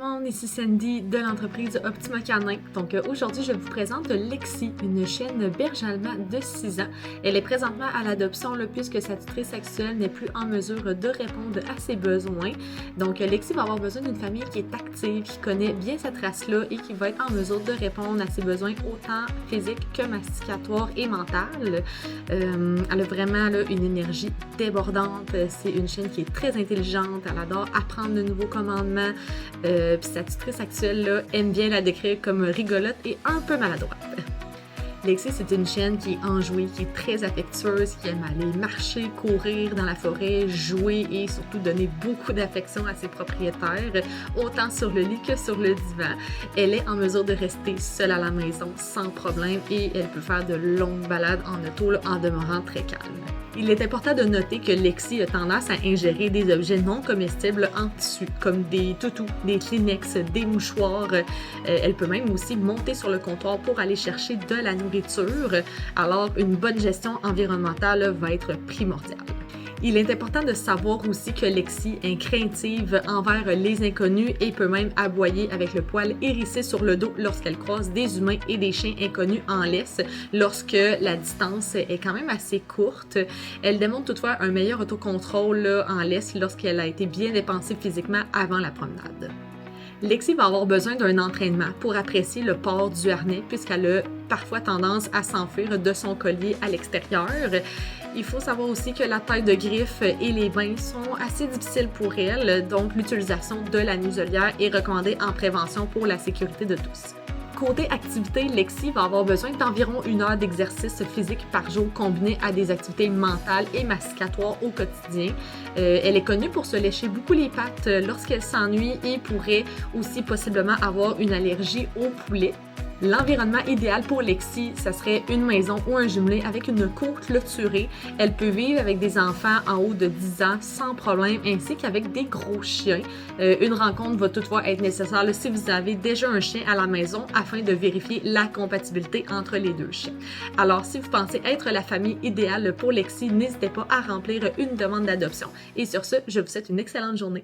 monde, ici Sandy de l'entreprise Optima Canin. Donc aujourd'hui, je vous présente Lexi, une chienne berge allemand de 6 ans. Elle est présentement à l'adoption puisque sa tutrice actuelle n'est plus en mesure de répondre à ses besoins. Donc Lexi va avoir besoin d'une famille qui est active, qui connaît bien cette race-là et qui va être en mesure de répondre à ses besoins autant physiques que masticatoires et mentales. Elle a vraiment une énergie débordante. C'est une chienne qui est très intelligente. Elle adore apprendre de nouveaux commandements. Puis sa tutrice actuelle aime bien la décrire comme rigolote et un peu maladroite. Lexi, c'est une chienne qui est enjouée, qui est très affectueuse, qui aime aller marcher, courir dans la forêt, jouer et surtout donner beaucoup d'affection à ses propriétaires, autant sur le lit que sur le divan. Elle est en mesure de rester seule à la maison sans problème et elle peut faire de longues balades en auto en demeurant très calme. Il est important de noter que Lexi a tendance à ingérer des objets non comestibles en tissu, comme des toutous, des Kleenex, des mouchoirs. Elle peut même aussi monter sur le comptoir pour aller chercher de la nourriture. Alors, une bonne gestion environnementale va être primordiale. Il est important de savoir aussi que Lexi est craintive envers les inconnus et peut même aboyer avec le poil hérissé sur le dos lorsqu'elle croise des humains et des chiens inconnus en laisse, lorsque la distance est quand même assez courte. Elle démontre toutefois un meilleur autocontrôle en laisse lorsqu'elle a été bien dépensée physiquement avant la promenade. Lexi va avoir besoin d'un entraînement pour apprécier le port du harnais puisqu'elle a parfois tendance à s'enfuir de son collier à l'extérieur. Il faut savoir aussi que la taille de griffe et les bains sont assez difficiles pour elle, donc l'utilisation de la muselière est recommandée en prévention pour la sécurité de tous. Côté activité, Lexi va avoir besoin d'environ 1 heure d'exercice physique par jour combiné à des activités mentales et masticatoires au quotidien. Elle est connue pour se lécher beaucoup les pattes lorsqu'elle s'ennuie et pourrait aussi possiblement avoir une allergie au poulet. L'environnement idéal pour Lexi, ça serait une maison ou un jumelé avec une cour clôturée. Elle peut vivre avec des enfants en haut de 10 ans sans problème, ainsi qu'avec des gros chiens. Une rencontre va toutefois être nécessaire si vous avez déjà un chien à la maison afin de vérifier la compatibilité entre les deux chiens. Alors, si vous pensez être la famille idéale pour Lexi, n'hésitez pas à remplir une demande d'adoption. Et sur ce, je vous souhaite une excellente journée.